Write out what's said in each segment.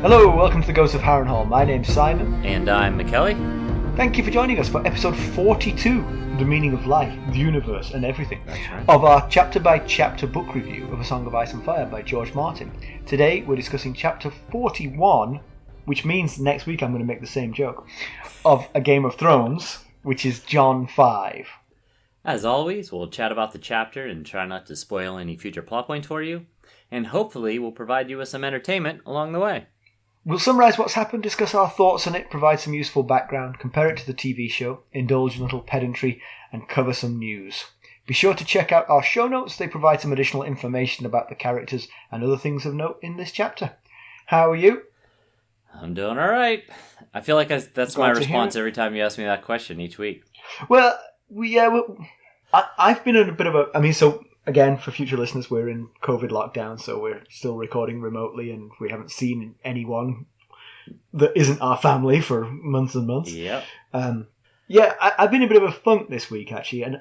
Hello, welcome to the Ghosts of Harrenhal. My name's Simon. And I'm McKelly. Thank you for joining us for episode 42, The Meaning of Life, the Universe and Everything, That's right. of our chapter-by-chapter book review of A Song of Ice and Fire by George Martin. Today we're discussing chapter 41, which means next week I'm going to make the same joke, of A Game of Thrones, which is Jon 5. As always, we'll chat about the chapter and try not to spoil any future plot points for you, and hopefully we'll provide you with some entertainment along the way. We'll summarise what's happened, discuss our thoughts on it, provide some useful background, compare it to the TV show, indulge in a little pedantry, and cover some news. Be sure to check out our show notes. They provide some additional information about the characters and other things of note in this chapter. How are you? I'm doing all right. I feel like that's Glad my to hear response it. every time you ask me that question each week. Well, I've been in a bit of a... so again, for future listeners, we're in COVID lockdown, so we're still recording remotely, and we haven't seen anyone that isn't our family for months and months. Yep. I've been in a bit of a funk this week, actually, and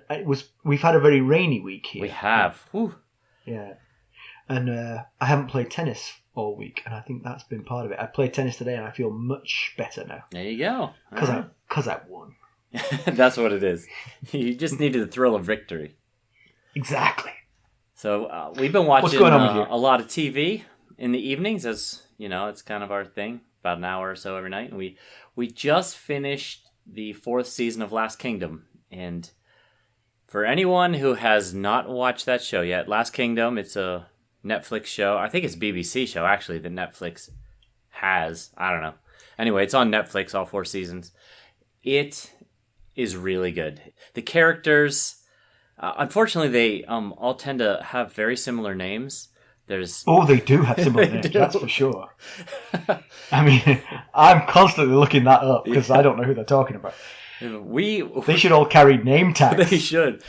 we've had a very rainy week here. We have. Whew. Yeah. And I haven't played tennis all week, and I think that's been part of it. I played tennis today, and I feel much better now. There you go. Because I won. That's what it is. You just needed the thrill of victory. Exactly. So we've been watching What's going on with you? a lot of TV in the evenings, as you know, it's kind of our thing, about an hour or so every night. And we just finished the 4th season of Last Kingdom. And for anyone who has not watched that show yet, Last Kingdom, it's a Netflix show. I think it's a BBC show, actually, that Netflix has. I don't know. Anyway, it's on Netflix, all 4 seasons. It is really good. The characters... unfortunately, they all tend to have very similar names. They do have similar names, that's for sure. I mean, I'm constantly looking that up because I don't know who they're talking about. They should all carry name tags. They should.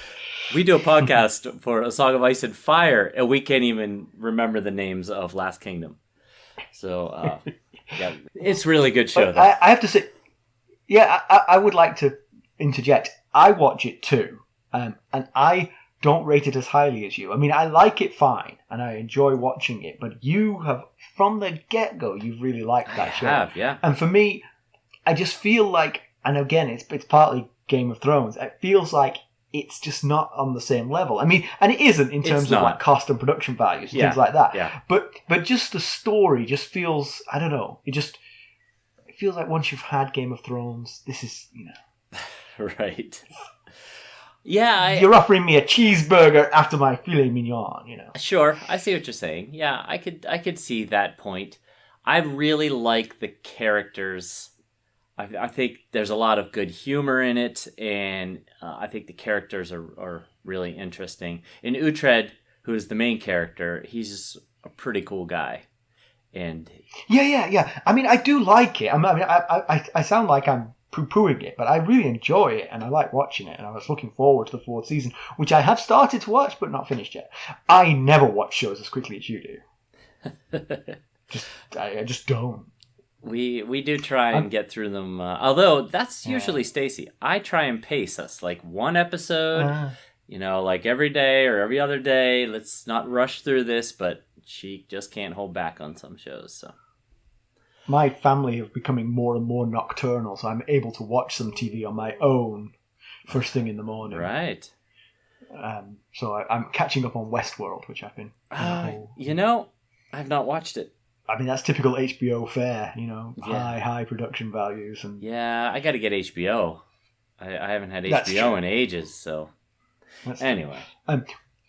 We do a podcast for A Song of Ice and Fire, and we can't even remember the names of Last Kingdom. So, yeah, it's a really good show, though. I have to say, I would like to interject. I watch it too. And I don't rate it as highly as you. I mean, I like it fine, and I enjoy watching it. But you have, from the get-go, you've really liked that show. I have, yeah. And for me, I just feel like, and again, it's partly Game of Thrones. It feels like it's just not on the same level. I mean, and it isn't in terms of like cost and production values and things like that. Yeah. But just the story just feels, I don't know. It feels like once you've had Game of Thrones, this is, Right. Yeah, you're offering me a cheeseburger after my filet mignon, Sure, I see what you're saying. Yeah, I could see that point. I really like the characters. I think there's a lot of good humor in it, and I think the characters are really interesting. And Uhtred, who is the main character, he's just a pretty cool guy. And yeah. I mean, I do like it. I sound like I'm poo-pooing it, but I really enjoy it, and I like watching it, and I was looking forward to the 4th season, which I have started to watch, but not finished yet. I never watch shows as quickly as you do. I just don't. We do try and get through them, although that's usually Stacy. I try and pace us, like one episode, like every day or every other day. Let's not rush through this, but she just can't hold back on some shows, so... My family are becoming more and more nocturnal, so I'm able to watch some TV on my own first thing in the morning. Right. So I'm catching up on Westworld, which I've been... I've not watched it. I mean, that's typical HBO fare, high production values. And yeah, I got to get HBO. I haven't had HBO in ages, so... Anyway.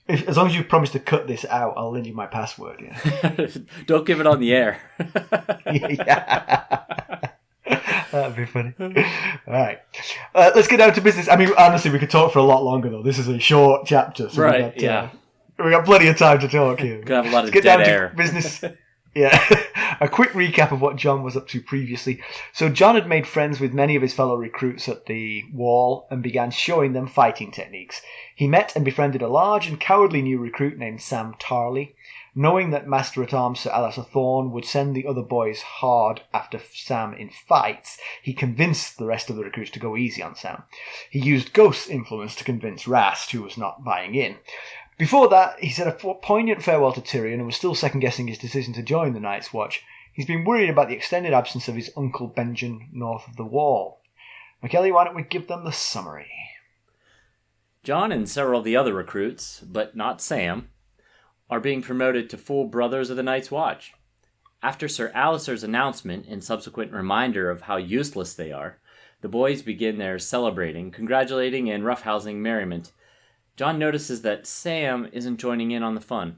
As long as you promise to cut this out, I'll lend you my password. Yeah. Don't give it on the air. Yeah. That'd be funny. All right. Let's get down to business. I mean, honestly, we could talk for a lot longer, though. This is a short chapter. So right, we got plenty of time to talk here. Could have a lot of Let's get dead down air. To business. Yeah. A quick recap of what Jon was up to previously. So Jon had made friends with many of his fellow recruits at the wall and began showing them fighting techniques. He met and befriended a large and cowardly new recruit named Sam Tarley. Knowing that Master-at-Arms Ser Alliser Throne would send the other boys hard after Sam in fights, he convinced the rest of the recruits to go easy on Sam. He used Ghost's influence to convince Rast, who was not buying in. Before that, he said a poignant farewell to Tyrion and was still second-guessing his decision to join the Night's Watch. He's been worried about the extended absence of his uncle Benjen north of the wall. McKelly, why don't we give them the summary? Jon and several of the other recruits, but not Sam, are being promoted to full Brothers of the Night's Watch. After Ser Alliser's announcement and subsequent reminder of how useless they are, the boys begin their celebrating, congratulating, and roughhousing merriment. Jon notices that Sam isn't joining in on the fun.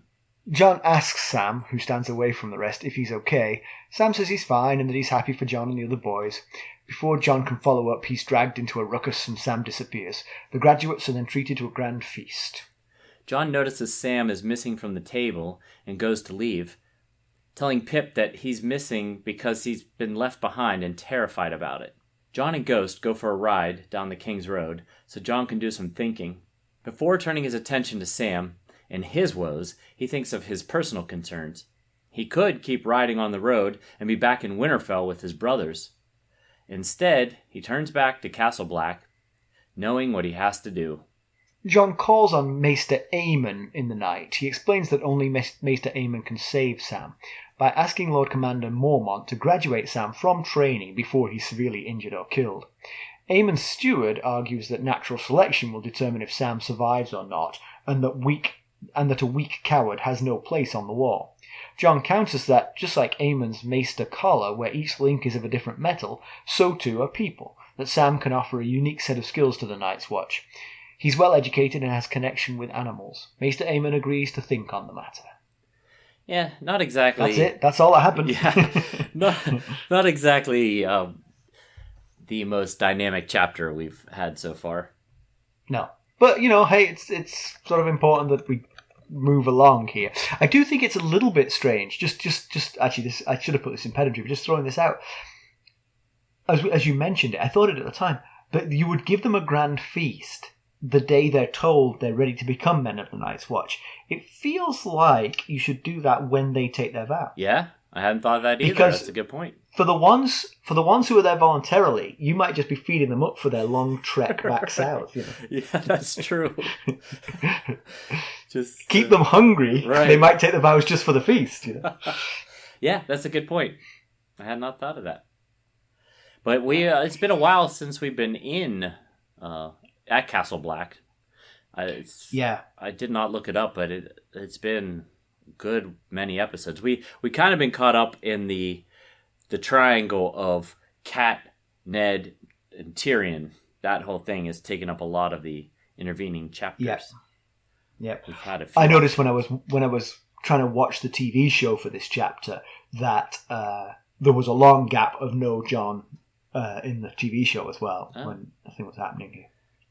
Jon asks Sam, who stands away from the rest, if he's okay. Sam says he's fine and that he's happy for Jon and the other boys. Before Jon can follow up, he's dragged into a ruckus and Sam disappears. The graduates are then treated to a grand feast. Jon notices Sam is missing from the table and goes to leave, telling Pip that he's missing because he's been left behind and terrified about it. Jon and Ghost go for a ride down the Kingsroad so Jon can do some thinking. Before turning his attention to Sam and his woes, he thinks of his personal concerns. He could keep riding on the road and be back in Winterfell with his brothers. Instead, he turns back to Castle Black, knowing what he has to do. Jon calls on Maester Aemon in the night. He explains that only Maester Aemon can save Sam by asking Lord Commander Mormont to graduate Sam from training before he's severely injured or killed. Aemon's steward argues that natural selection will determine if Sam survives or not, and that a weak coward has no place on the wall. Jon counters that, just like Aemon's Maester collar, where each link is of a different metal, so too are people, that Sam can offer a unique set of skills to the Night's Watch. He's well educated and has connection with animals. Maester Aemon agrees to think on the matter. Yeah, not exactly... That's it. That's all that happened. Yeah, not exactly the most dynamic chapter we've had so far. No. But, hey, it's sort of important that we move along here. I do think it's a little bit strange. Just actually, this I should have put this in pedantry, but just throwing this out. As you mentioned it, I thought it at the time, that you would give them a grand feast the day they're told they're ready to become men of the Night's Watch. It feels like you should do that when they take their vow. Yeah, I hadn't thought of that either. Because that's a good point. For the ones who are there voluntarily, you might just be feeding them up for their long trek back south. Yeah, that's true. Just keep them hungry. Right. They might take the vows just for the feast. Yeah, that's a good point. I had not thought of that. But it's been a while since we've been in at Castle Black. I did not look it up, but it's been good many episodes. We kind of been caught up in the triangle of Cat, Ned, and Tyrion. That whole thing has taken up a lot of the intervening chapters. Yeah. We've had a few. I noticed when I was trying to watch the TV show for this chapter that there was a long gap of no Jon in the TV show as well when I think what's happening here.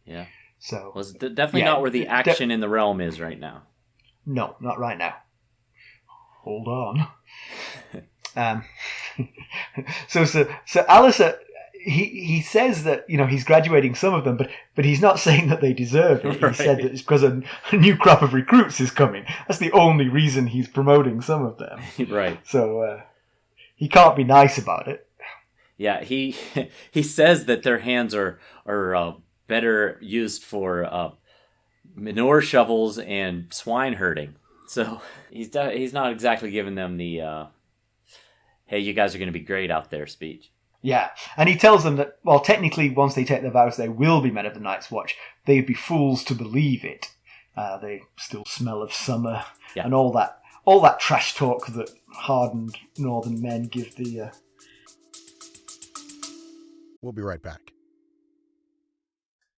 Yeah. So it's definitely not where the action in the realm is right now. No, not right now. Hold on. So Alliser, he says that he's graduating some of them, but he's not saying that they deserve it. Right. He said that it's because a new crop of recruits is coming. That's the only reason he's promoting some of them. Right. So he can't be nice about it. Yeah, he says that their hands are better used for manure shovels and swine herding. So he's not exactly giving them the hey, you guys are going to be great out there speech. Yeah, and he tells them that, well, technically, once they take their vows, they will be men of the Night's Watch. They'd be fools to believe it. They still smell of summer, and all that trash talk that hardened northern men give the... We'll be right back.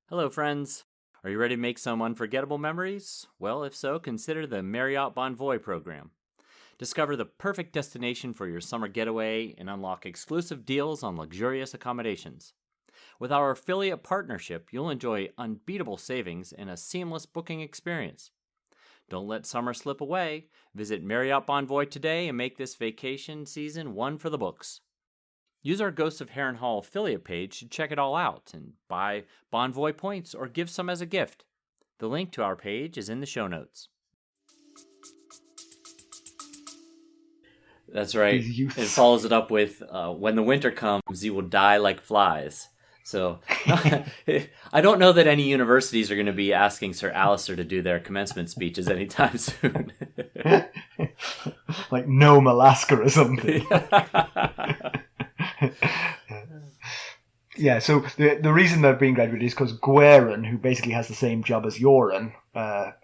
Hello, friends. Are you ready to make some unforgettable memories? Well, if so, consider the Marriott Bonvoy program. Discover the perfect destination for your summer getaway and unlock exclusive deals on luxurious accommodations. With our affiliate partnership, you'll enjoy unbeatable savings and a seamless booking experience. Don't let summer slip away. Visit Marriott Bonvoy today and make this vacation season one for the books. Use our Ghosts of Harrenhal affiliate page to check it all out and buy Bonvoy points or give some as a gift. The link to our page is in the show notes. That's right. It follows it up with, when the winter comes, you will die like flies. So I don't know that any universities are going to be asking Ser Alliser to do their commencement speeches anytime soon. Like Nome, Alaska or something. Yeah, so the reason they're being graduated is because Gweren, who basically has the same job as Yoren,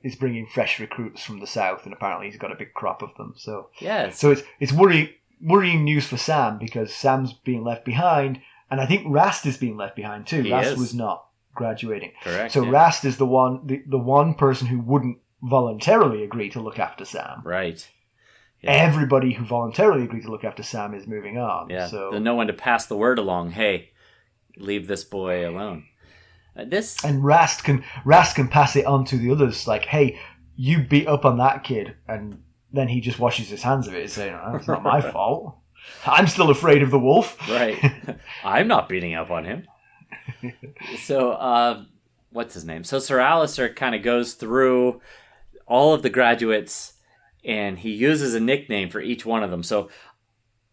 is bringing fresh recruits from the south, and apparently he's got a big crop of them. So yes. So it's worrying news for Sam, because Sam's being left behind, and I think Rast is being left behind too. Rast was not graduating. Correct. So Rast is the one person who wouldn't voluntarily agree to look after Sam. Right. Yeah. Everybody who voluntarily agreed to look after Sam is moving on. Yeah. So There's no one to pass the word along. Hey, leave this boy alone. And Rast can pass it on to the others. Like, hey, you beat up on that kid, and then he just washes his hands of it, saying, oh, "It's not my fault. I'm still afraid of the wolf." Right. I'm not beating up on him. So, what's his name? So Ser Alliser kind of goes through all of the graduates, and he uses a nickname for each one of them. So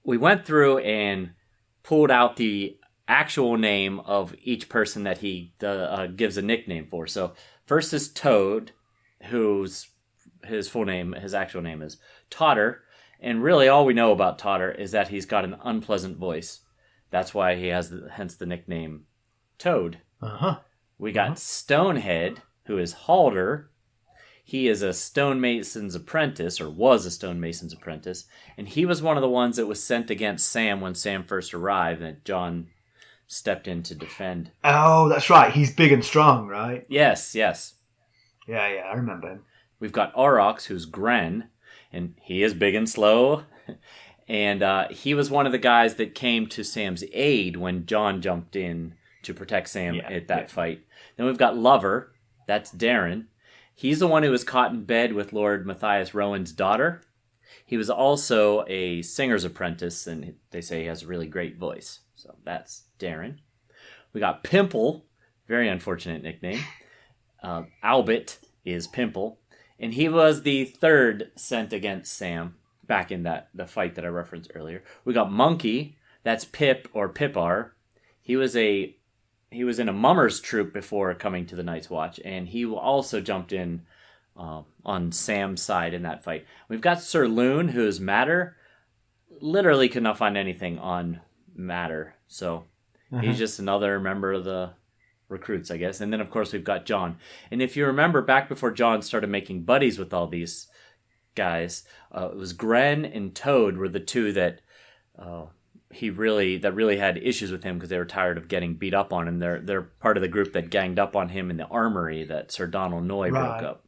we went through and pulled out the actual name of each person that he gives a nickname for. So first is Toad, whose his actual name is Totter. And really all we know about Totter is that he's got an unpleasant voice. That's why he has hence the nickname Toad. Uh-huh. We got Stonehead, who is Halder. He is a stonemason's apprentice, or was a stonemason's apprentice, and he was one of the ones that was sent against Sam when Sam first arrived, and Jon stepped in to defend. Oh, that's right. He's big and strong, right? Yes. Yeah, I remember him. We've got Aurochs, who's Gren, and he is big and slow. And he was one of the guys that came to Sam's aid when Jon jumped in to protect Sam at that fight. Then we've got Lover. That's Darren. He's the one who was caught in bed with Lord Matthias Rowan's daughter. He was also a singer's apprentice, and they say he has a really great voice. So that's Darren. We got Pimple, very unfortunate nickname. Albert is Pimple, and he was the third sent against Sam back in the fight that I referenced earlier. We got Monkey, that's Pip or Pipar. He was in a mummer's troop before coming to the Night's Watch, and he also jumped in on Sam's side in that fight. We've got Sir Loon, who's Matter. Literally could not find anything on Matter, so he's just another member of the recruits, I guess. And then, of course, we've got Jon. And if you remember, back before Jon started making buddies with all these guys, it was Gren and Toad were the two that really had issues with him because they were tired of getting beat up on him. They're part of the group that ganged up on him in the armory that Sir Donald Noy broke up.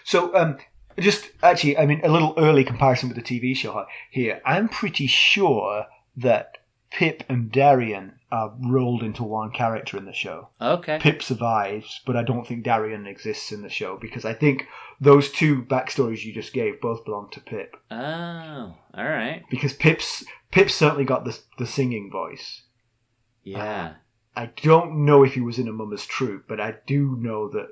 So, just actually, I mean, a little early comparison with the TV show here. I'm pretty sure that Pip and Darien are rolled into one character in the show. Okay. Pip survives, but I don't think Darien exists in the show, because I think those two backstories you just gave both belong to Pip. Oh, all right. Because Pip's certainly got the singing voice. Yeah. I don't know if he was in a mummer's troop, but I do know that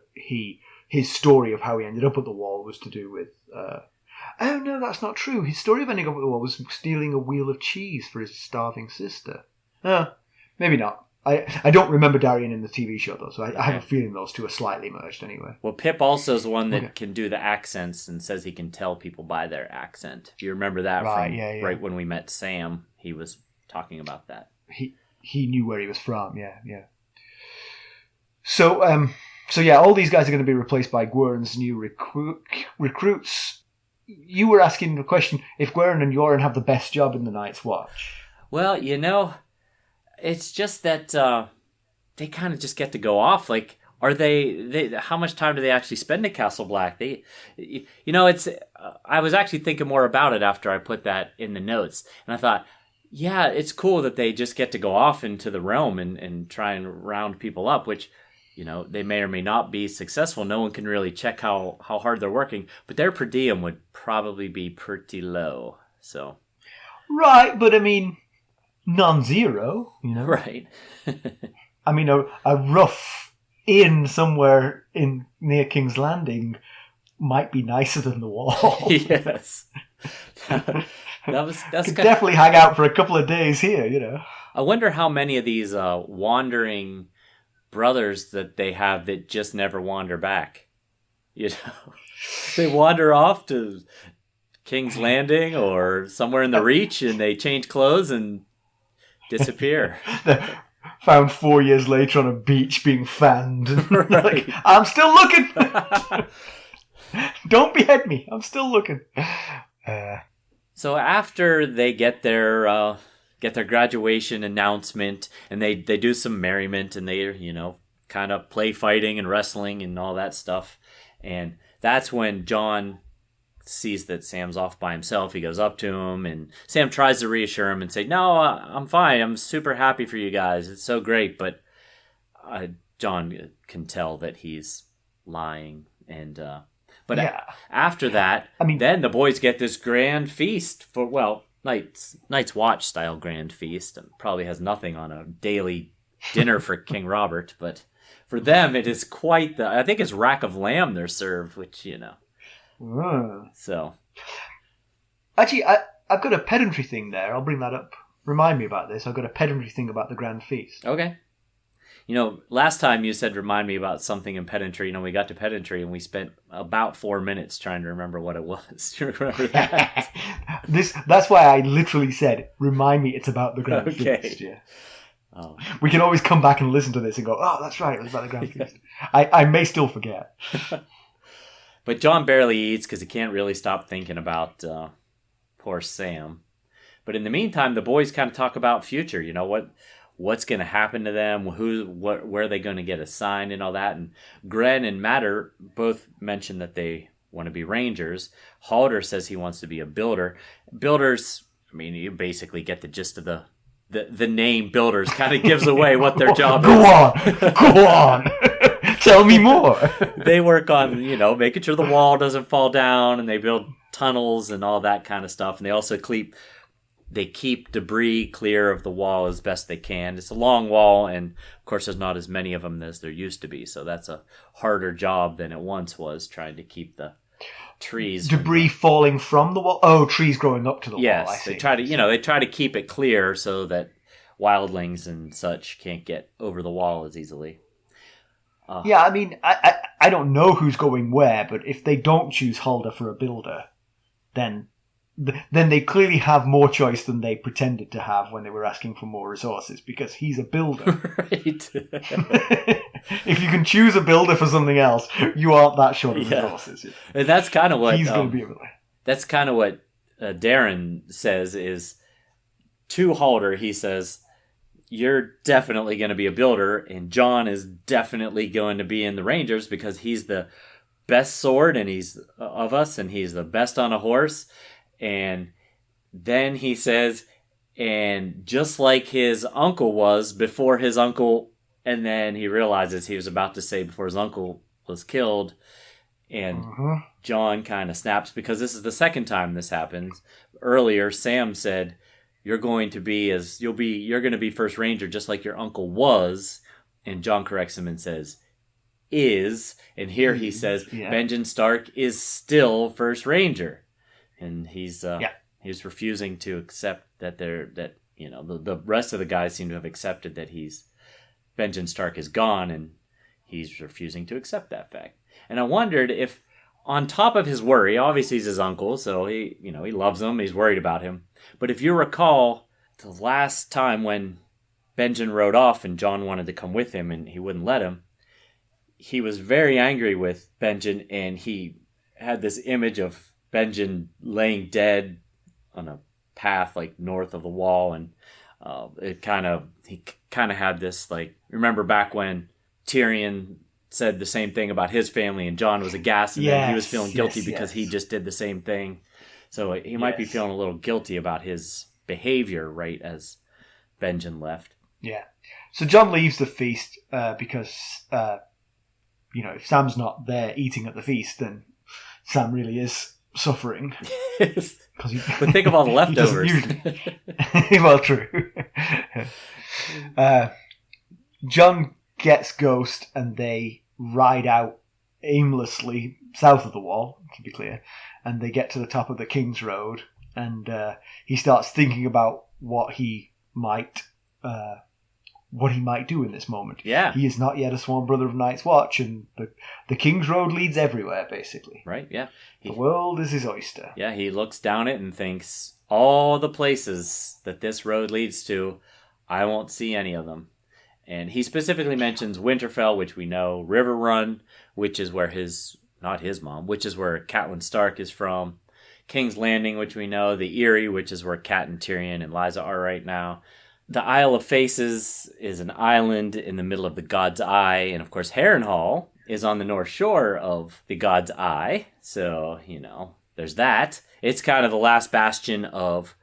his story of how he ended up at the wall was to do with... oh, no, that's not true. His story of ending up at the wall was stealing a wheel of cheese for his starving sister. Maybe not. I don't remember Darien in the TV show, though, so I have a feeling those two are slightly merged anyway. Well, Pip also is the one that can do the accents and says he can tell people by their accent. Do you remember that right when we met Sam? He was talking about that. He knew where he was from, yeah. So all these guys are going to be replaced by Gwern's new recruits. You were asking the question if Gwern and Yoren have the best job in the Night's Watch. Well, it's just that they kind of just get to go off. Like, are they? How much time do they actually spend at Castle Black? It's. I was actually thinking more about it after I put that in the notes, and I thought, yeah, it's cool that they just get to go off into the realm and try and round people up, which, they may or may not be successful. No one can really check how hard they're working, but their per diem would probably be pretty low. So, right, but I mean, non-zero, Right. I mean, a rough inn somewhere near King's Landing might be nicer than the Wall. Yes. That's could definitely hang out for a couple of days here, I wonder how many of these wandering brothers that they have that just never wander back. They wander off to King's Landing or somewhere in the Reach, and they change clothes and disappear. Found 4 years later on a beach being fanned. Right. Like, I'm still looking. Don't behead me. I'm still looking. So after they get their graduation announcement, and they do some merriment, and they kind of play fighting and wrestling and all that stuff, and that's when Jon sees that Sam's off by himself. He goes up to him, and Sam tries to reassure him and say, "No, I'm fine. I'm super happy for you guys. It's so great." But Jon can tell that he's lying, and after that, then the boys get this grand feast for Night's Watch style grand feast, and probably has nothing on a daily dinner for King Robert, but for them it is quite I think it's rack of lamb they're served, which So, actually, I've got a pedantry thing there. I'll bring that up. Remind me about this. I've got a pedantry thing about the Grand Feast. Okay. Last time you said remind me about something in pedantry. We got to pedantry and we spent about 4 minutes trying to remember what it was. Do you remember that? That's why I literally said, remind me it's about the Grand Feast. Yeah. Oh. We can always come back and listen to this and go, oh, that's right, it was about the Grand Feast. I may still forget. But Jon barely eats because he can't really stop thinking about poor Sam. But in the meantime, the boys kind of talk about future. What's going to happen to them? Where are they going to get assigned and all that? And Gren and Matter both mention that they want to be rangers. Halder says he wants to be a builder. Builders, you basically get the gist of the name builders. Kind of gives away what their job is. Go on. Tell me more. They work on, making sure the wall doesn't fall down, and they build tunnels and all that kind of stuff. And they also keep debris clear of the wall as best they can. It's a long wall, and of course there's not as many of them as there used to be. So that's a harder job than it once was, trying to keep the trees. Debris falling from the wall? Oh, trees growing up to the wall. Yes, they try to keep it clear so that wildlings and such can't get over the wall as easily. I don't know who's going where, but if they don't choose Halder for a builder, then they clearly have more choice than they pretended to have when they were asking for more resources, because he's a builder. Right. If you can choose a builder for something else, you aren't that short of resources. And that's kind of what he's going to be able to. That's kind of what Darren says is to Halder. He says, "You're definitely going to be a builder, and Jon is definitely going to be in the Rangers because he's the best sword and he's of us, and he's the best on a horse." And then he says, and just like his uncle was before his uncle, and then he realizes he was about to say before his uncle was killed, and Jon kind of snaps because this is the second time this happens. Earlier, Sam said, you're going to be first ranger just like your uncle was, and Jon corrects him and says is, and here he says Benjen Stark is still first ranger, and he's refusing to accept that the rest of the guys seem to have accepted that Benjen Stark is gone, and he's refusing to accept that fact. And I wondered if, on top of his worry, obviously he's his uncle, so he loves him, he's worried about him. But if you recall, the last time when Benjen rode off and Jon wanted to come with him and he wouldn't let him, he was very angry with Benjen, and he had this image of Benjen laying dead on a path like north of the wall, and he kind of had this, like, remember back when Tyrion said the same thing about his family and Jon was aghast, and then he was feeling guilty because he just did the same thing. So he might be feeling a little guilty about his behavior right as Benjen left. Yeah. So Jon leaves the feast because, if Sam's not there eating at the feast, then Sam really is suffering. But think of all the leftovers. Well, true. Jon gets Ghost, and they ride out aimlessly south of the wall, to be clear, and they get to the top of the Kingsroad, and he starts thinking about what he might what he might do in this moment. Yeah. He is not yet a sworn brother of Night's Watch, and the Kingsroad leads everywhere, basically. Right, yeah. The world is his oyster. Yeah, he looks down it and thinks, all the places that this road leads to, I won't see any of them. And he specifically mentions Winterfell, which we know, River Run, which is where which is where Catelyn Stark is from, King's Landing, which we know, the Eyrie, which is where Cat and Tyrion and Lysa are right now. The Isle of Faces is an island in the middle of the God's Eye, and of course Harrenhal is on the north shore of the God's Eye, so, there's that. It's kind of the last bastion of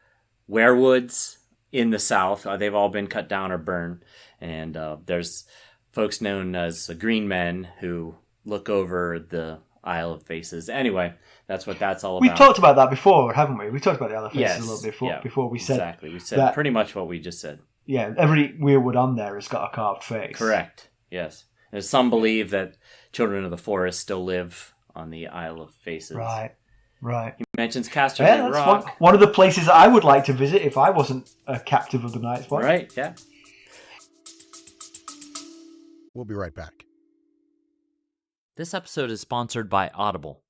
werewoods in the south. They've all been cut down or burned, and there's folks known as Green Men who look over the Isle of Faces. Anyway, that's what that's all about. We've talked about that before, haven't we? We talked about the Isle of Faces Yes, a little before. yeah, Before we said exactly. We said that, pretty much what we just said. Yeah, every weirwood on there has got a carved face. Correct. Yes. There's some believe that children of the forest still live on the Isle of Faces. Right. He mentions Casterly Yeah, that's Rock. one of the places I would like to visit if I wasn't a captive of the Night's Watch. Right. Yeah. We'll be right back. This episode is sponsored by Audible.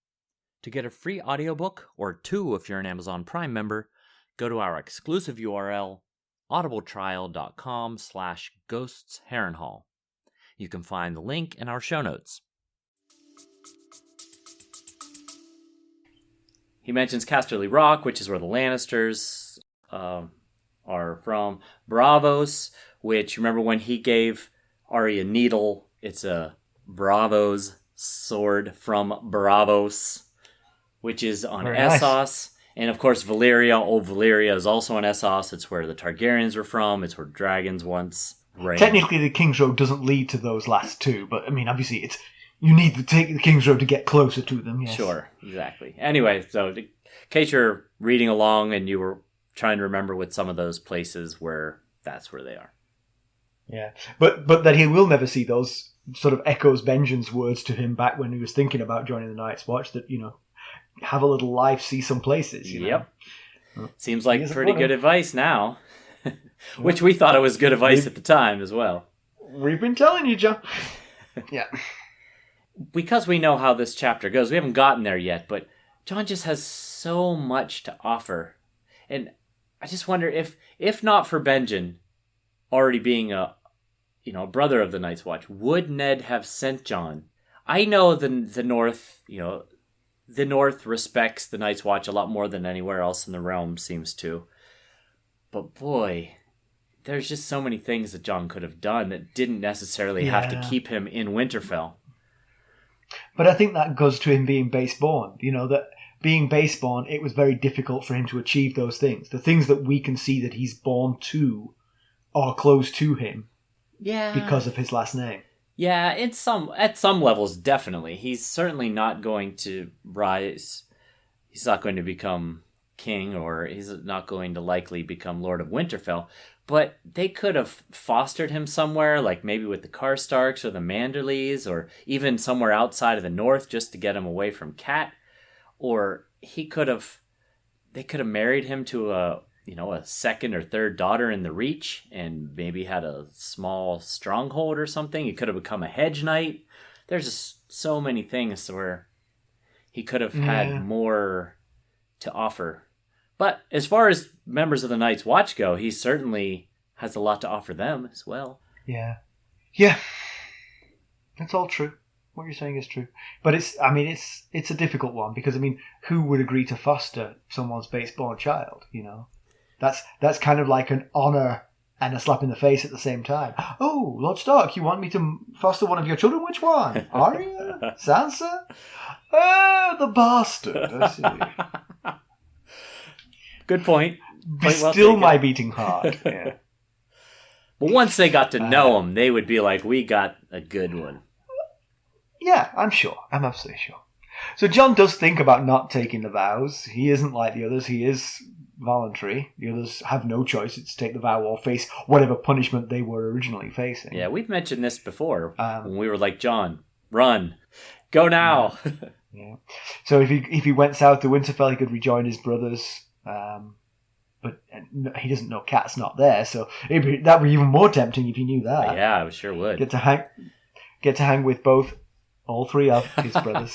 To get a free audiobook, or 2 if you're an Amazon Prime member, go to our exclusive URL, audibletrial.com/ghostsharrenhal. You can find the link in our show notes. He mentions Casterly Rock, which is where the Lannisters are from. Bravos, which, remember when he gave Arya Needle, it's a Bravos sword from Bravos, which is on Very Essos. nice. And of course, Valyria, Old Valyria, is also on Essos. It's where the Targaryens were from. It's where dragons once reigned. Technically, the Kingsroad doesn't lead to those last two, but I mean, obviously, you need to take the Kingsroad to get closer to them. Yes. Sure, exactly. Anyway, so in case you're reading along and you were trying to remember what some of those places were, that's where they are. Yeah, but that he will never see those sort of echoes Benjen's words to him back when he was thinking about joining the Night's Watch. That have a little life, see some places. Yep. Seems like He pretty good advice now. Which we thought it was good advice at the time as well. We've been telling you, John. Yeah. Because we know how this chapter goes, we haven't gotten there yet, but Jon just has so much to offer. And I just wonder if not for Benjen already being a brother of the Night's Watch, would Ned have sent Jon? I know the North, the North respects the Night's Watch a lot more than anywhere else in the realm seems to. But boy, there's just so many things that Jon could have done that didn't necessarily have to keep him in Winterfell. But I think that goes to him being baseborn. That being baseborn, it was very difficult for him to achieve those things. The things that we can see that he's born to are close to him. Yeah. Because of his last name. Yeah, at some levels, definitely. He's certainly not going to rise. He's not going to become king, or he's not going to likely become Lord of Winterfell. But they could have fostered him somewhere, like maybe with the Karstarks or the Manderleys, or even somewhere outside of the North just to get him away from Cat. Or they could have married him to a second or third daughter in the Reach and maybe had a small stronghold or something. He could have become a hedge knight. There's just so many things where he could have had more to offer. But as far as members of the Night's Watch go, he certainly has a lot to offer them as well. Yeah. Yeah. That's all true. What you're saying is true. But it's a difficult one because, who would agree to foster someone's baseborn child, That's kind of like an honour and a slap in the face at the same time. Oh, Lord Stark, you want me to foster one of your children? Which one? Arya? Sansa? The bastard. I see. Good point. Be still my beating heart. Yeah. But once they got to know him, they would be like, we got a good one. Yeah, I'm sure. I'm absolutely sure. So Jon does think about not taking the vows. He isn't like the others. He is voluntary. The others have no choice. It's to take the vow or face whatever punishment they were originally facing. Yeah, we've mentioned this before when we were like, Jon, run. Go now. Yeah. So if he went south to Winterfell, he could rejoin his brothers. but he doesn't know Kat's not there, so that would be even more tempting if he knew that. Yeah, I sure would. Get to hang with all three of his brothers.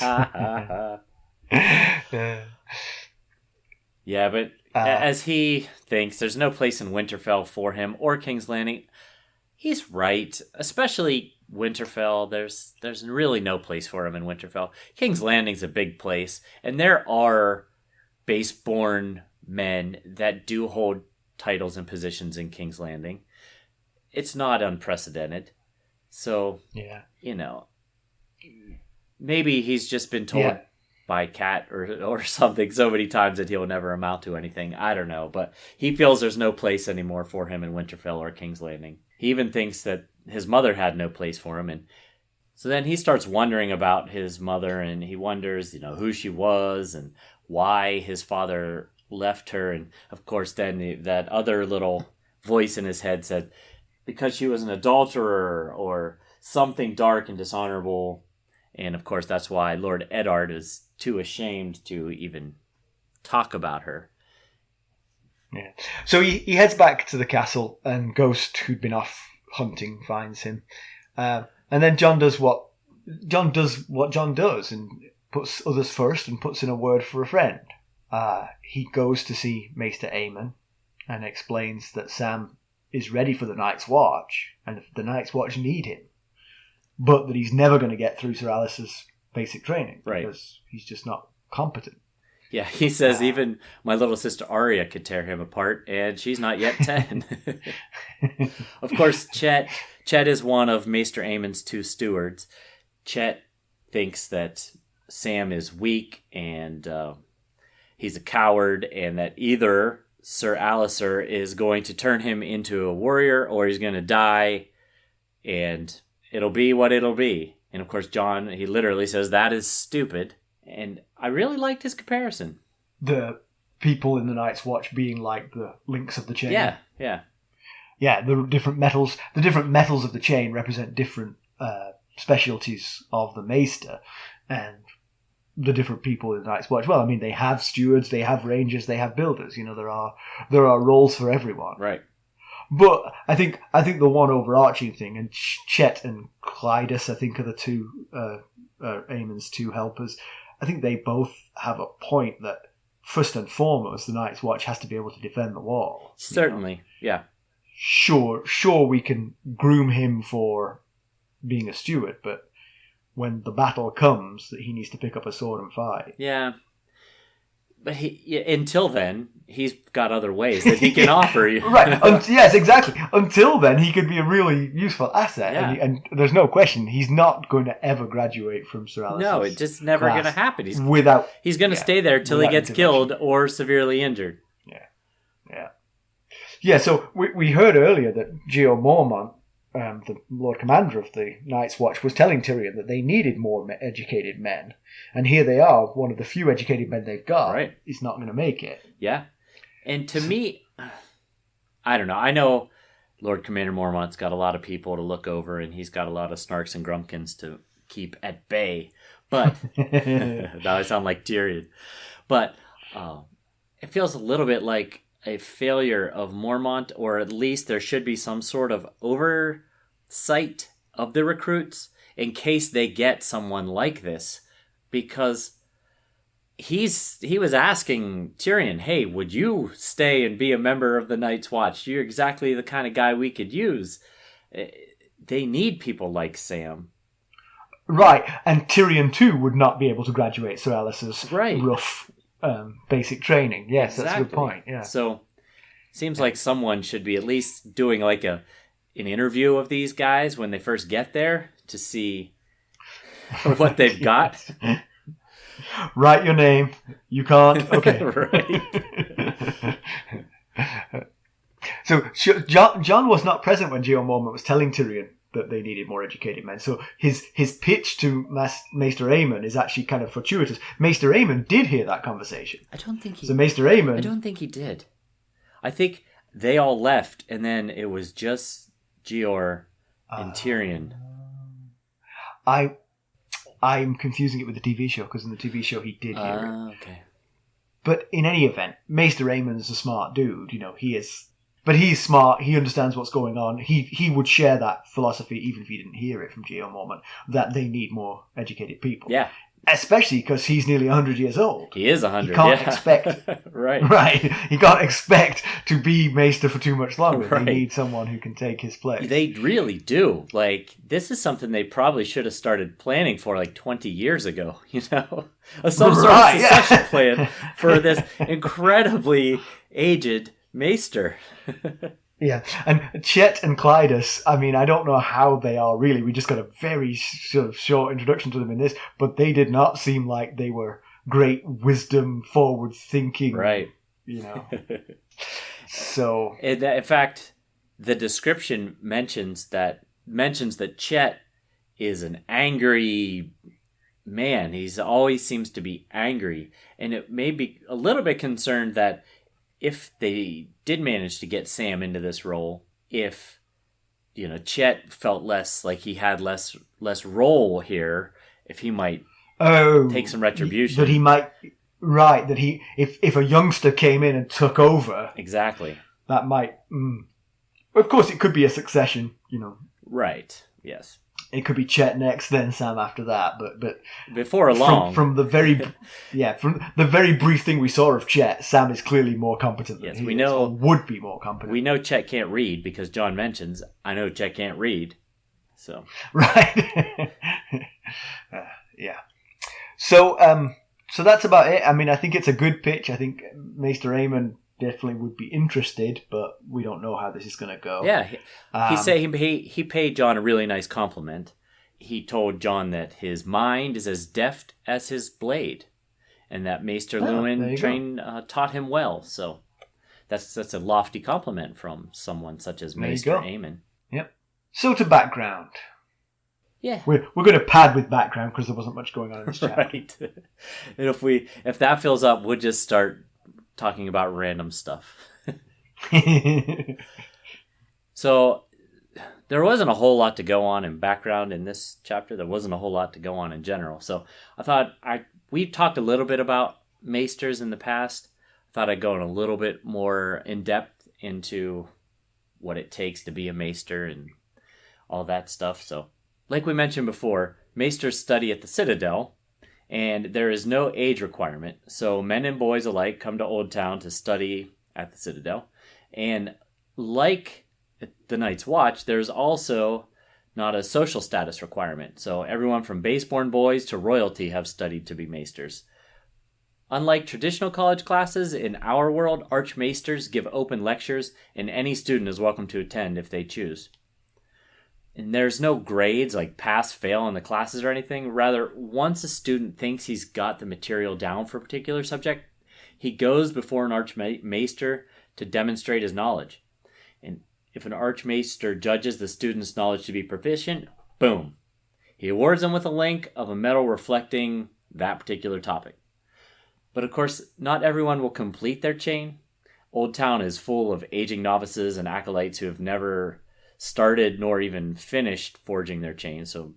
Yeah, but as he thinks, there's no place in Winterfell for him or King's Landing. He's right, especially Winterfell. There's really no place for him in Winterfell. King's Landing's a big place, and there are base-born men that do hold titles and positions in King's Landing. It's not unprecedented. So, yeah, maybe he's just been told by Cat or something so many times that he'll never amount to anything. I don't know, but he feels there's no place anymore for him in Winterfell or King's Landing. He even thinks that his mother had no place for him, and so then he starts wondering about his mother, and he wonders, who she was and why his father left her. And of course, then that other little voice in his head said, because she was an adulterer or something dark and dishonorable. And of course, that's why Lord Eddard is too ashamed to even talk about her. Yeah. So he heads back to the castle, and Ghost, who'd been off hunting, finds him. And then John does what John does, and puts others first and puts in a word for a friend. He goes to see Maester Aemon and explains that Sam is ready for the Night's Watch, and the Night's Watch need him, but that he's never going to get through Ser Alliser's basic training, right, because he's just not competent. Yeah, he says even my little sister Arya could tear him apart, and she's not yet 10. Of course, Chet is one of Maester Aemon's 2 stewards. Chet thinks that Sam is weak, and he's a coward, and that either Ser Alliser is going to turn him into a warrior, or he's going to die, and it'll be what it'll be. And of course, John, he literally says, that is stupid. And I really liked his comparison. The people in the Night's Watch being like the links of the chain. Yeah. Yeah, the different metals of the chain represent different specialties of the Maester, and the different people in the Night's Watch. Well, I mean, they have stewards, they have rangers, they have builders. There are roles for everyone. Right. But I think the one overarching thing, and Chet and Clydas, I think, are the two Aemon's 2 helpers. I think they both have a point that first and foremost, the Night's Watch has to be able to defend the wall. Certainly, yeah. Sure, we can groom him for being a steward, but when the battle comes, that he needs to pick up a sword and fight. Yeah. But until then, he's got other ways that he can offer you. Right. Yes, exactly. Until then, he could be a really useful asset. Yeah. And there's no question, he's not going to ever graduate from Ser Alliser's No, it's just never going to happen. He's going to stay there till he gets killed or severely injured. Yeah, so we heard earlier that Geo Mormont, the Lord Commander of the Night's Watch, was telling Tyrion that they needed more educated men. And here they are, one of the few educated men they've got. Right. He's not going to make it. Yeah. And to me, I don't know. I know Lord Commander Mormont's got a lot of people to look over, and he's got a lot of snarks and grumpkins to keep at bay. But, now I sound like Tyrion. But it feels a little bit like a failure of Mormont, or at least there should be some sort of oversight of the recruits in case they get someone like this, because he was asking Tyrion, hey, would you stay and be a member of the Night's Watch? You're exactly the kind of guy we could use. They need people like Sam. Right, and Tyrion too would not be able to graduate Ser Alliser's rough basic training. Yes, exactly. That's a good point. Yeah. So, seems like someone should be at least doing like an interview of these guys when they first get there to see what they've got. Write your name. You can't. Okay. Right. So John was not present when Geo Mormont was telling Tyrion that they needed more educated men. So his pitch to Maester Aemon is actually kind of fortuitous. Maester Aemon did hear that conversation. I don't think he did. I think they all left, and then it was just Gior and Tyrion. I'm confusing it with the TV show, because in the TV show he did hear it. Okay. But in any event, Maester Aemon's a smart dude. He is. But he's smart. He understands what's going on. He would share that philosophy, even if he didn't hear it from J.O. Mormont, that they need more educated people. Yeah. Especially because he's nearly 100 years old. He is 100. You can't expect right. You can't expect to be Maester for too much longer. Right. They need someone who can take his place. They really do. Like, this is something they probably should have started planning for 20 years ago. Some sort of succession plan for this incredibly aged Maester. Yeah, and Chet and Clydas, I don't know how they are really. We just got a very sort of short introduction to them in this, but they did not seem like they were great wisdom, forward-thinking. Right. So... In fact, the description mentions that Chet is an angry man. He's always seems to be angry. And it may be a little bit concerned that if they did manage to get Sam into this role, if Chet felt less like he had less role here, if he might take some retribution. That he might that he if a youngster came in and took over. Exactly. That might of course it could be a succession, Right. Yes. It could be Chet next, then Sam after that, but before long, from the very from the very brief thing we saw of Chet, Sam is clearly more competent than he is, or would be more competent. We know Chet can't read because John mentions, I know Chet can't read, so right, yeah. So that's about it. I think it's a good pitch. I think Maester Aemon definitely would be interested, but we don't know how this is going to go. Yeah, he paid John a really nice compliment. He told John that his mind is as deft as his blade, and that Maester Luwin taught him well. So that's a lofty compliment from someone such as Maester Aemon. Yep. So to background. Yeah, we're going to pad with background because there wasn't much going on in this chapter. Right. And if that fills up, we'll just start talking about random stuff. So there wasn't a whole lot to go on in background in this chapter. There wasn't a whole lot to go on in general. So I thought we talked a little bit about maesters in the past. I thought I'd go in a little bit more in depth into what it takes to be a maester and all that stuff. So like we mentioned before, maesters study at the Citadel, and there is no age requirement. So men and boys alike come to Old Town to study at the Citadel. And like the Night's Watch, there's also not a social status requirement. So everyone from baseborn boys to royalty have studied to be maesters. Unlike traditional college classes, in our world, archmaesters give open lectures, and any student is welcome to attend if they choose. And there's no grades like pass, fail in the classes or anything. Rather, once a student thinks he's got the material down for a particular subject, he goes before an archmaester to demonstrate his knowledge. And if an archmaester judges the student's knowledge to be proficient, boom. He awards them with a link of a medal reflecting that particular topic. But of course, not everyone will complete their chain. Old Town is full of aging novices and acolytes who have never started nor even finished forging their chain. So,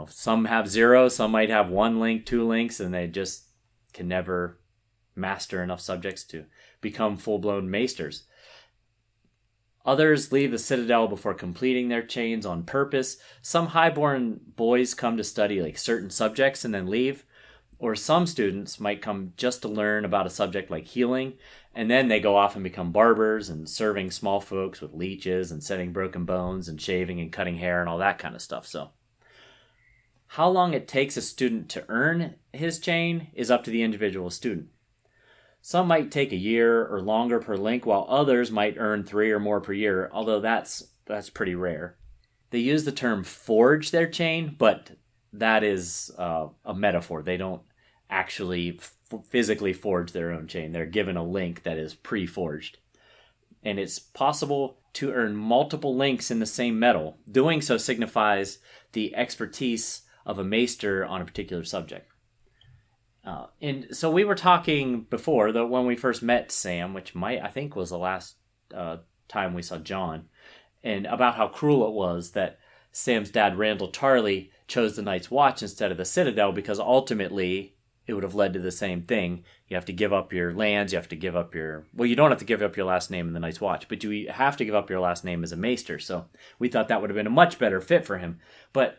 some have 0, some might have 1 link, 2 links, and they just can never master enough subjects to become full-blown maesters. Others leave the Citadel before completing their chains on purpose. Some highborn boys come to study certain subjects and then leave. Or some students might come just to learn about a subject like healing, and then they go off and become barbers and serving small folks with leeches and setting broken bones and shaving and cutting hair and all that kind of stuff. So how long it takes a student to earn his chain is up to the individual student. Some might take a year or longer per link, while others might earn 3 or more per year, although that's pretty rare. They use the term forge their chain, but that is a metaphor. They don't actually physically forge their own chain. They're given a link that is pre-forged. And it's possible to earn multiple links in the same metal. Doing so signifies the expertise of a maester on a particular subject. And so we were talking before, that when we first met Sam, which I think was the last time we saw John, and about how cruel it was that Sam's dad, Randall Tarley, chose the Night's Watch instead of the Citadel, because ultimately it would have led to the same thing. You have to give up your lands, you have to give up your... Well, you don't have to give up your last name in the Night's Watch, but you have to give up your last name as a maester, so we thought that would have been a much better fit for him. But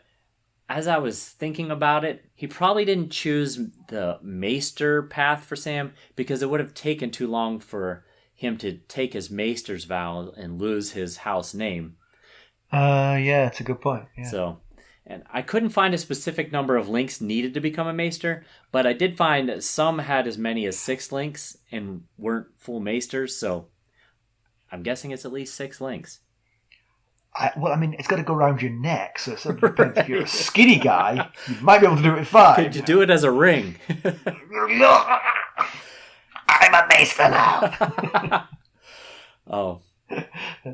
as I was thinking about it, he probably didn't choose the maester path for Sam because it would have taken too long for him to take his maester's vow and lose his house name. Yeah, it's a good point. Yeah. So... And I couldn't find a specific number of links needed to become a maester, but I did find that some had as many as 6 links and weren't full maesters, so I'm guessing it's at least 6 links. It's got to go around your neck, so it depends. If you're a skinny guy, you might be able to do it with 5. Could you do it as a ring? I'm a maester now. Oh.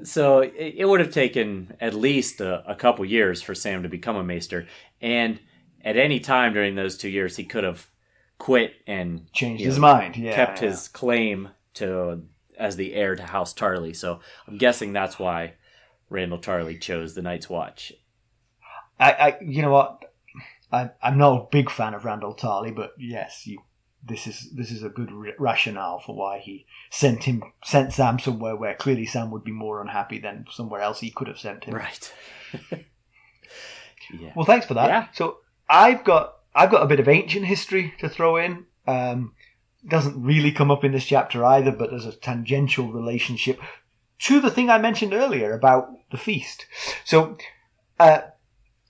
So it would have taken at least a couple years for Sam to become a maester, and at any time during those 2 years he could have quit and changed his mind. Kept his claim to as the heir to House Tarly. So I'm guessing that's why Randall Tarly chose the Night's Watch. You know what? I'm not a big fan of Randall Tarly, but yes, this is a good rationale for why he sent Sam somewhere where clearly Sam would be more unhappy than somewhere else he could have sent him. Right. Yeah. Well, thanks for that. Yeah. So I've got a bit of ancient history to throw in. Doesn't really come up in this chapter either, but there's a tangential relationship to the thing I mentioned earlier about the feast. So,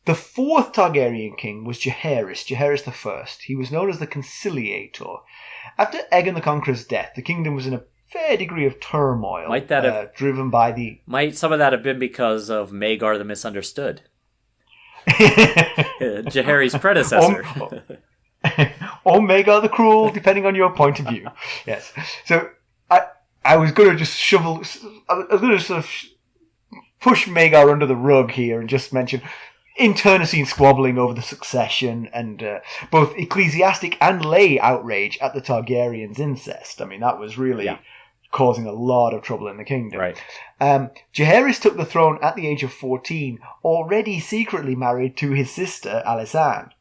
the 4th Targaryen king was Jaehaerys I. He was known as the Conciliator. After Aegon the Conqueror's death, the kingdom was in a fair degree of turmoil. Might that have driven by the... Might some of that have been because of Maegor the Misunderstood? Jaehaerys' predecessor. Or Maegor the Cruel, depending on your point of view. Yes. So, I was going to just I was going to sort of push Maegor under the rug here and just mention... internecine squabbling over the succession and both ecclesiastic and lay outrage at the Targaryens' incest. I mean, that was really causing a lot of trouble in the kingdom. Right. Jaehaerys took the throne at the age of 14, already secretly married to his sister, Alysanne.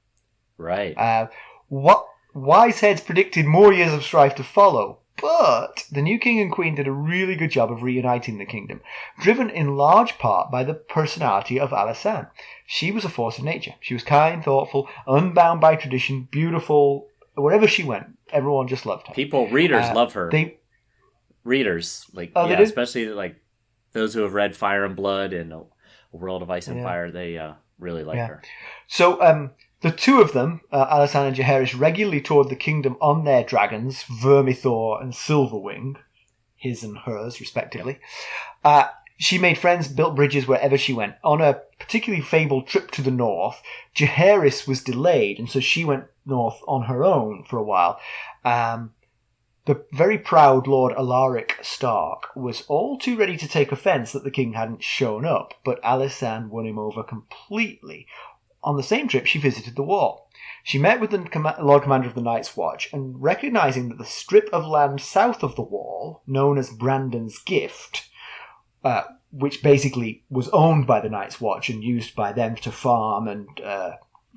Right. What wise heads predicted more years of strife to follow, but the new king and queen did a really good job of reuniting the kingdom, driven in large part by the personality of Alysanne. She was a force of nature. She was kind, thoughtful, unbound by tradition, beautiful. Wherever she went, everyone just loved her. Readers love her. Readers, especially like those who have read Fire and Blood and A World of Ice and Fire, they really like her. So, the two of them, Alysanne and Jaehaerys, regularly toured the kingdom on their dragons, Vermithor and Silverwing, his and hers, respectively. She made friends, built bridges wherever she went. On a particularly fabled trip to the north, Jaehaerys was delayed, and so she went north on her own for a while. The very proud Lord Alaric Stark was all too ready to take offence that the king hadn't shown up, but Alysanne won him over completely. On the same trip, she visited the wall. She met with the Lord Commander of the Night's Watch, and recognizing that the strip of land south of the wall, known as Brandon's Gift, which basically was owned by the Night's Watch and used by them to farm and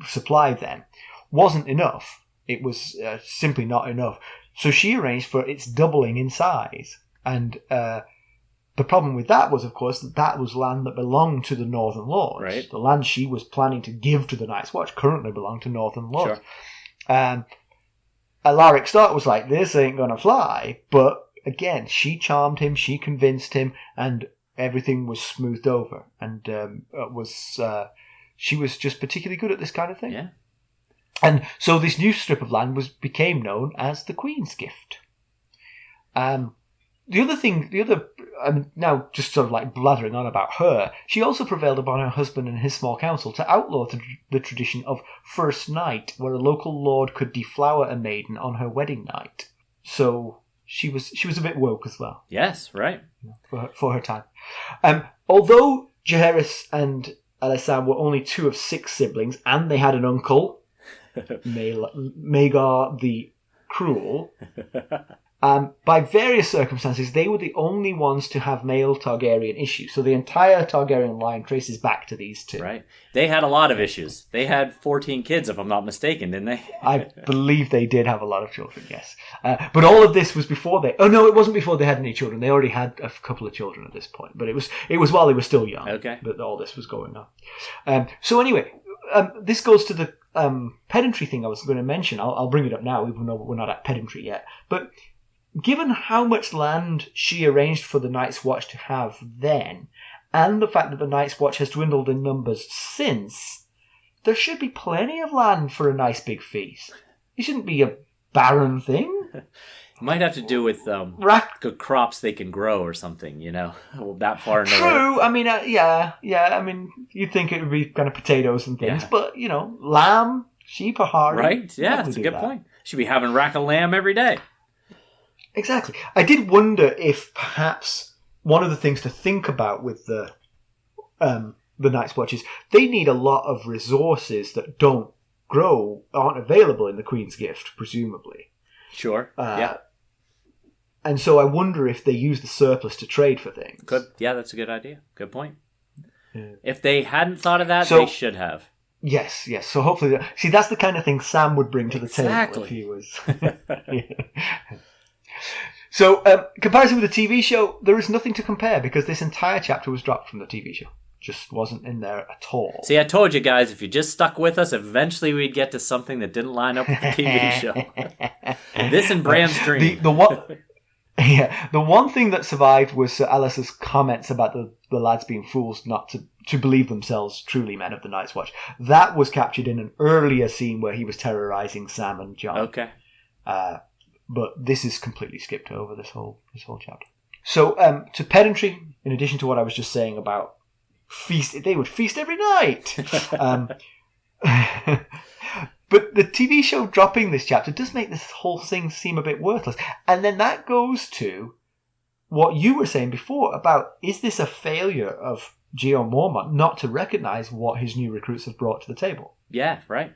supply them, wasn't enough. It was simply not enough. So she arranged for its doubling in size. And the problem with that was, of course, that was land that belonged to the Northern Lords. Right. The land she was planning to give to the Night's Watch currently belonged to Northern Lords. Sure. Alaric Stark was like, this ain't gonna fly. But again, she charmed him, she convinced him, and everything was smoothed over. And she was just particularly good at this kind of thing. Yeah. And so this new strip of land became known as the Queen's Gift. Now just sort of like blathering on about her, she also prevailed upon her husband and his small council to outlaw the tradition of First Night, where a local lord could deflower a maiden on her wedding night. So she was a bit woke as well. Yes, right. For her time. Although Jaehaerys and Alysanne were only 2 of 6 siblings, and they had an uncle, Maegor the Cruel, By various circumstances, they were the only ones to have male Targaryen issues. So the entire Targaryen line traces back to these two. Right. They had a lot of issues. They had 14 kids, if I'm not mistaken, didn't they? I believe they did have a lot of children, yes. But all of this was before they... Oh, no, it wasn't before they had any children. They already had a couple of children at this point. But it was while they were still young that all this was going on. So anyway, this goes to the pedantry thing I was going to mention. I'll bring it up now, even though we're not at pedantry yet. But... given how much land she arranged for the Night's Watch to have then, and the fact that the Night's Watch has dwindled in numbers since, there should be plenty of land for a nice big feast. It shouldn't be a barren thing. It might have to do with good crops they can grow or something, that far north. True. I mean, yeah. I mean, you'd think it would be kind of potatoes and things, but, lamb, sheep are hard. Right, yeah, that's a good point. Should be having rack of lamb every day. Exactly. I did wonder if perhaps one of the things to think about with the Night's Watch is they need a lot of resources that aren't available in the Queen's Gift, presumably. Sure. Yeah. And so I wonder if they use the surplus to trade for things. Good. Yeah, that's a good idea. Good point. Yeah. If they hadn't thought of that, they should have. Yes. So hopefully... See, that's the kind of thing Sam would bring to the table if he was... So, comparison with the TV show, there is nothing to compare because this entire chapter was dropped from the TV show. Just wasn't in there at all. See, I told you guys, if you just stuck with us, eventually we'd get to something that didn't line up with the TV show. This and Bran's dream. The one thing that survived was Ser Alliser's comments about the lads being fools not to believe themselves truly men of the Night's Watch. That was captured in an earlier scene where he was terrorizing Sam and Jon. Okay. But this is completely skipped over, this whole chapter. So, to pedantry, in addition to what I was just saying about feast, they would feast every night. But the TV show dropping this chapter does make this whole thing seem a bit worthless. And then that goes to what you were saying before about, is this a failure of Jeor Mormont not to recognize what his new recruits have brought to the table? Yeah, right.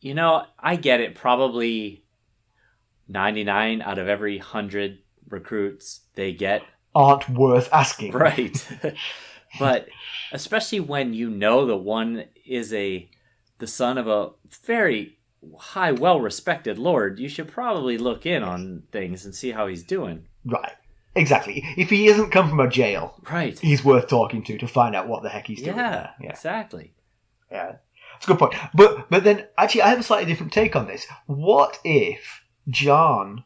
I get it, probably... 99 out of every 100 recruits they get aren't worth asking. Right. But especially when that one is the son of a very high, well-respected lord, you should probably look in on things and see how he's doing. Right. Exactly. If he hasn't come from a jail, right, he's worth talking to find out what the heck he's doing. Yeah, exactly. Yeah. That's a good point. But then, actually, I have a slightly different take on this. What if Jon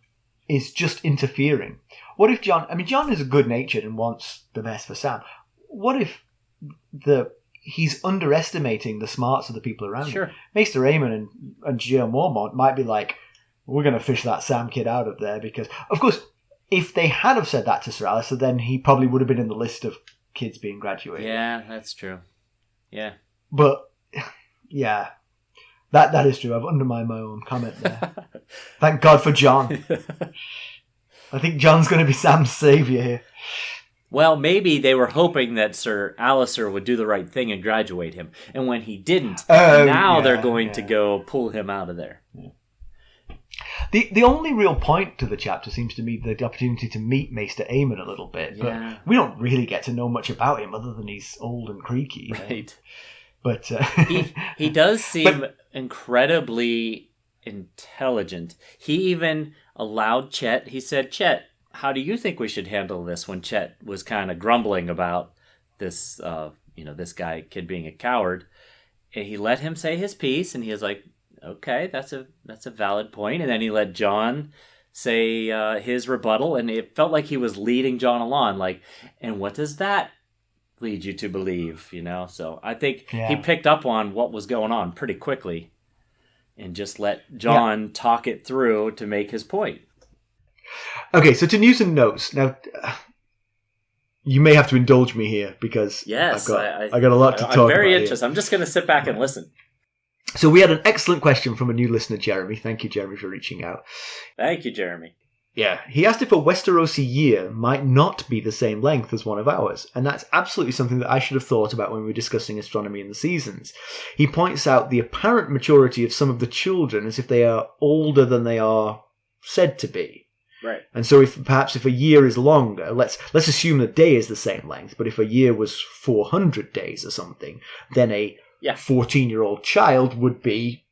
is just interfering? What if Jon is a good-natured and wants the best for Sam. What if he's underestimating the smarts of the people around him? Maester Aemon and Jeor Mormont might be like, we're going to fish that Sam kid out of there because, of course, if they had have said that to Ser Alliser, then he probably would have been in the list of kids being graduated. Yeah, that's true. Yeah. But, yeah. That is true. I've undermined my own comment there. Thank God for Jon. I think Jon's going to be Sam's saviour here. Well, maybe they were hoping that Ser Alliser would do the right thing and graduate him. And when he didn't, they're going to go pull him out of there. Yeah. The only real point to the chapter seems to be the opportunity to meet Maester Aemon a little bit. Yeah. But we don't really get to know much about him other than he's old and creaky. Right. But he does seem incredibly intelligent. He even allowed Chet, he said, Chet, how do you think we should handle this, when Chet was kind of grumbling about this, this kid being a coward. And he let him say his piece, and he was like, okay, that's a valid point. And then he let Jon say his rebuttal, and it felt like he was leading Jon along, like, and what does that lead you to believe, So I think he picked up on what was going on pretty quickly and just let Jon talk it through to make his point. Okay, so to new some notes. Now, you may have to indulge me here because yes, I got a lot to talk about. I'm very interested. I'm just going to sit back and listen. So we had an excellent question from a new listener, Jeremy. Thank you, Jeremy, for reaching out. Thank you, Jeremy. Yeah, he asked if a Westerosi year might not be the same length as one of ours, and that's absolutely something that I should have thought about when we were discussing astronomy in the seasons. He points out the apparent maturity of some of the children as if they are older than they are said to be. Right. And so if a year is longer, let's assume the day is the same length, but if a year was 400 days or something, then a 14-year-old child would be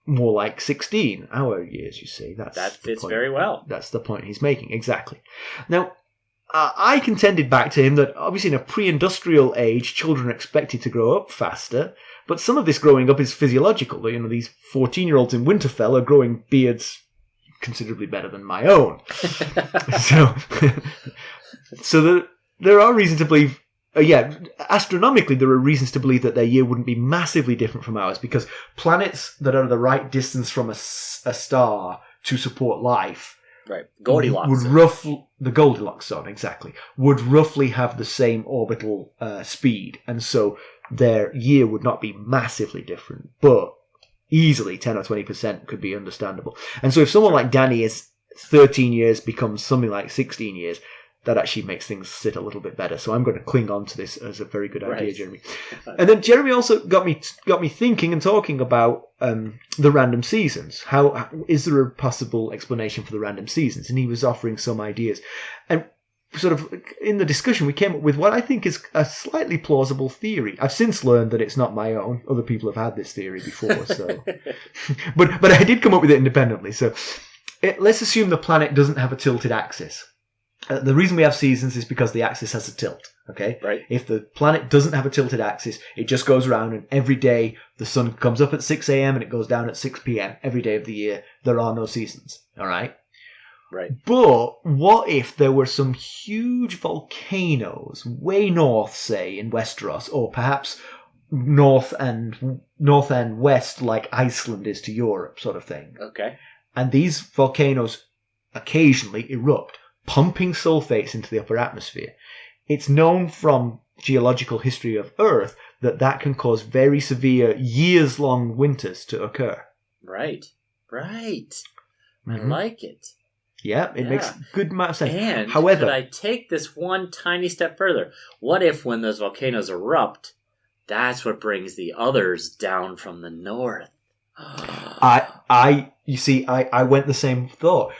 more like 16 our years, you see. That fits very well. That's the point he's making, exactly. Now, I contended back to him that obviously in a pre-industrial age, children are expected to grow up faster, but some of this growing up is physiological. You know, these 14-year-olds in Winterfell are growing beards considerably better than my own. So there are reasons to believe, astronomically there are reasons to believe that their year wouldn't be massively different from ours, because planets that are the right distance from a star to support life, right, Goldilocks the Goldilocks zone, exactly, would roughly have the same orbital speed, and so their year would not be massively different, but easily 10 or 20% could be understandable. And so if someone like Danny is 13 years becomes something like 16 years, that actually makes things sit a little bit better. So I'm going to cling on to this as a very good idea, Jeremy. And then Jeremy also got me thinking and talking about the random seasons. How is there a possible explanation for the random seasons? And he was offering some ideas. And sort of in the discussion, we came up with what I think is a slightly plausible theory. I've since learned that it's not my own. Other people have had this theory before, so. but I did come up with it independently. So let's assume the planet doesn't have a tilted axis. The reason we have seasons is because the axis has a tilt. Okay. Right. If the planet doesn't have a tilted axis, it just goes around, and every day the sun comes up at 6 a.m. and it goes down at 6 p.m. Every day of the year, there are no seasons. All right. Right. But what if there were some huge volcanoes way north, say, in Westeros, or perhaps north and west like Iceland is to Europe, sort of thing? Okay. And these volcanoes occasionally erupt, pumping sulfates into the upper atmosphere. It's known from geological history of Earth that can cause very severe years-long winters to occur. Right. Mm-hmm. I like it. Yeah, it makes a good amount of sense. And however, could I take this one tiny step further? What if when those volcanoes erupt, that's what brings the others down from the north? I went the same thought.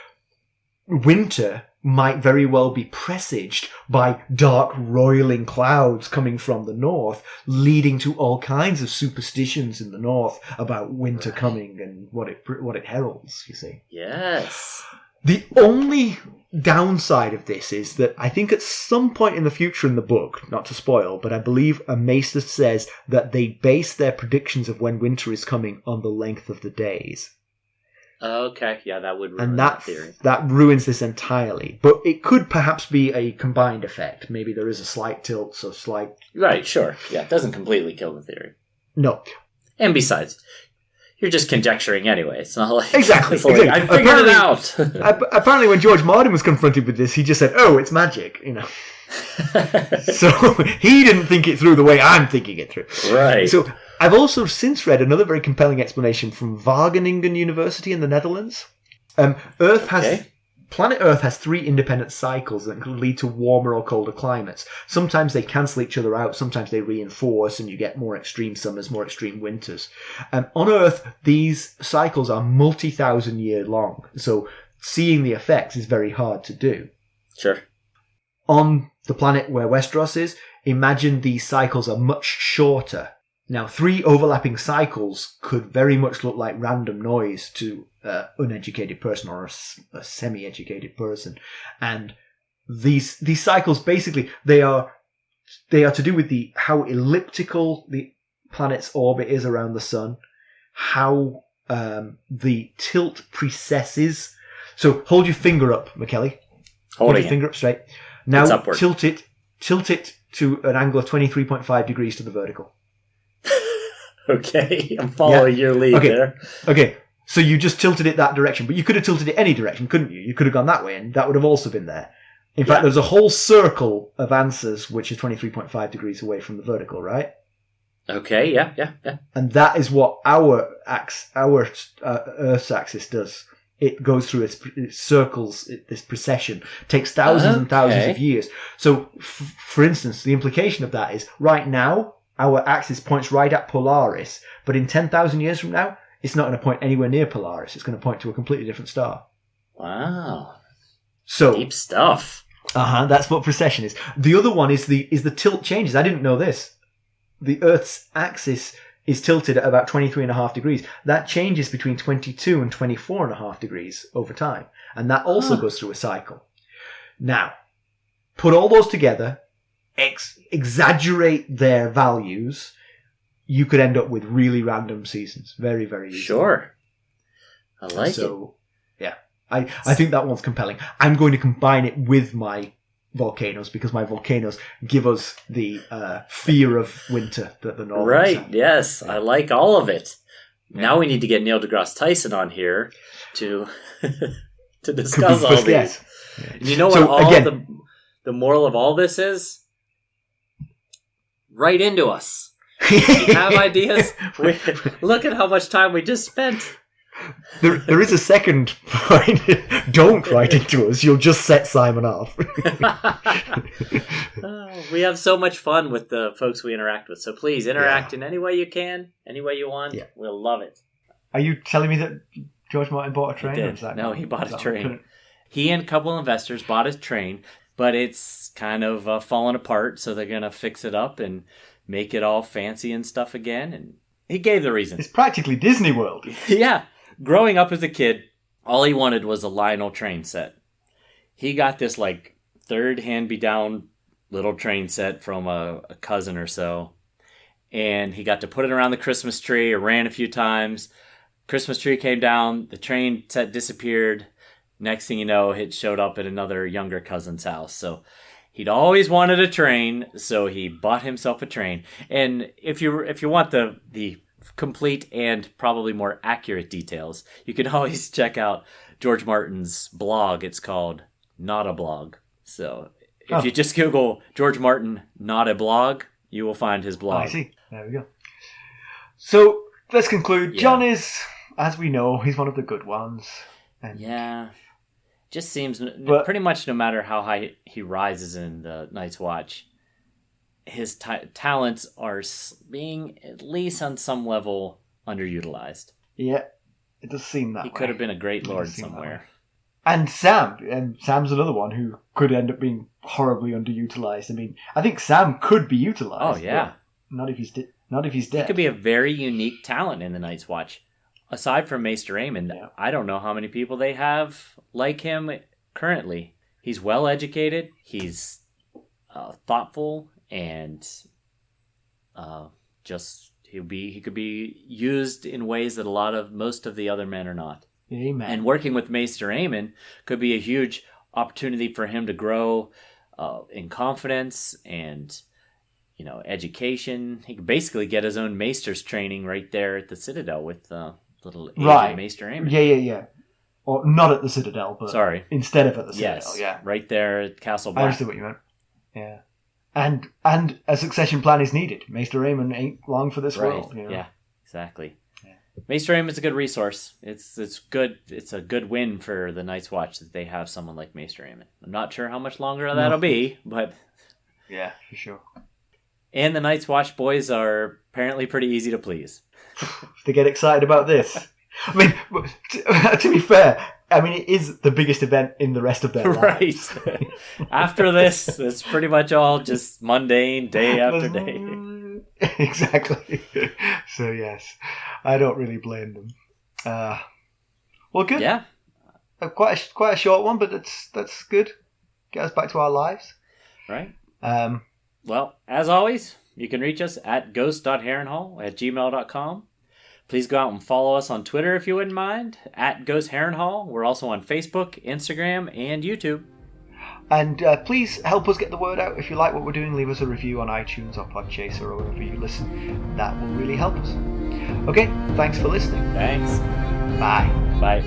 Winter might very well be presaged by dark roiling clouds coming from the north, leading to all kinds of superstitions in the north about winter coming and what it heralds, you see. Yes. The only downside of this is that I think at some point in the future in the book, not to spoil, but I believe a maester says that they base their predictions of when winter is coming on the length of the days. Okay, yeah, that would ruin that theory. That ruins this entirely. But it could perhaps be a combined effect. Maybe there is a slight tilt, so slight... Right, sure. Yeah, it doesn't completely kill the theory. No. And besides, you're just conjecturing anyway. It's not like... Exactly. I figured it out. Apparently when George Martin was confronted with this, he just said, oh, it's magic, you know. So he didn't think it through the way I'm thinking it through. Right. So I've also since read another very compelling explanation from Wageningen University in the Netherlands. Planet Earth has 3 independent cycles that can lead to warmer or colder climates. Sometimes they cancel each other out, sometimes they reinforce, and you get more extreme summers, more extreme winters. On Earth, these cycles are multi-thousand year long, so seeing the effects is very hard to do. Sure. On the planet where Westeros is, imagine these cycles are much shorter. Now, 3 overlapping cycles could very much look like random noise to an uneducated person or a semi-educated person. And these cycles, basically, they are to do with how elliptical the planet's orbit is around the sun, how the tilt precesses. So hold your finger up, McKelly. Hold your finger up straight. Now tilt it to an angle of 23.5 degrees to the vertical. Okay, I'm following your lead there. Okay, so you just tilted it that direction, but you could have tilted it any direction, couldn't you? You could have gone that way, and that would have also been there. In fact, there's a whole circle of answers which is 23.5 degrees away from the vertical, right? Okay, yeah. And that is what our Earth's axis does. It goes through its circles, this precession, takes thousands and thousands of years. So, for instance, the implication of that is, right now, our axis points right at Polaris, but in 10,000 years from now, it's not going to point anywhere near Polaris. It's going to point to a completely different star. Wow. So deep stuff. That's what precession is. The other one is the tilt changes. I didn't know this. The Earth's axis is tilted at about 23.5 degrees. That changes between 22 and 24.5 degrees over time. And that also goes through a cycle. Now, put all those together, exaggerate their values, you could end up with really random seasons. Very, very easy. Sure. I like it. Yeah. I think that one's compelling. I'm going to combine it with my volcanoes because my volcanoes give us the fear of winter that the Northern Right, yes. I like all of it. Yeah. Now we need to get Neil deGrasse Tyson on here to discuss all these. Yes. You know what the moral of all this is? Write into us. You have ideas? Look at how much time we just spent. There is a second point. Don't write into us. You'll just set Simon off. We have so much fun with the folks we interact with. So please interact in any way you can, any way you want. Yeah. We'll love it. Are you telling me that George Martin bought a train? He did. No, he bought a train. He and a couple of investors bought a train, but it's kind of fallen apart. So they're going to fix it up and make it all fancy and stuff again. And he gave the reason. It's practically Disney World. Yeah. Growing up as a kid, all he wanted was a Lionel train set. He got this like third hand-me-down little train set from a cousin or so. And he got to put it around the Christmas tree. It ran a few times. Christmas tree came down. The train set disappeared. Next thing you know, it showed up at another younger cousin's house. So he'd always wanted a train, so he bought himself a train. And if you want the complete and probably more accurate details, you can always check out George Martin's blog. It's called Not a Blog. So if you just Google George Martin Not a Blog, you will find his blog. I see. There we go. So let's conclude. Yeah. John is, as we know, he's one of the good ones. And just seems pretty much no matter how high he rises in the Night's Watch, his talents are being, at least on some level, underutilized. Yeah, it does seem that way. He could have been a great lord somewhere. And Sam's another one who could end up being horribly underutilized. I mean, I think Sam could be utilized. Oh, yeah. Not if he's dead. He could be a very unique talent in the Night's Watch. Aside from Maester Aemon, I don't know how many people they have like him currently. He's well educated. He's thoughtful. And he could be used in ways that most of the other men are not. Amen. And working with Maester Aemon could be a huge opportunity for him to grow in confidence and education. He could basically get his own maester's training right there at the Citadel with little aged Maester Aemon. Yeah. Or not at the Citadel, but instead of at the Citadel. Yes, yeah, right there at Castle Black. I understood what you meant. Yeah. And a succession plan is needed. Maester Aemon ain't long for this world. Yeah, exactly. Yeah. Maester Aemon's a good resource. It's good. It's a good win for the Night's Watch that they have someone like Maester Aemon. I'm not sure how much longer that'll be, but yeah, for sure. And the Night's Watch boys are apparently pretty easy to please. They get excited about this. I mean, to be fair, it is the biggest event in the rest of their lives. Right. After this, it's pretty much all just mundane, day after day. Exactly. So, yes, I don't really blame them. Well, good. Yeah. Quite a short one, but that's good. Get us back to our lives. Right. Well, as always, you can reach us at ghost.harrenhal@gmail.com. Please go out and follow us on Twitter if you wouldn't mind, at Ghost Harrenhal. We're also on Facebook, Instagram, and YouTube. And please help us get the word out. If you like what we're doing, leave us a review on iTunes or Podchaser or wherever you listen. That will really help us. Okay, thanks for listening. Thanks. Bye. Bye.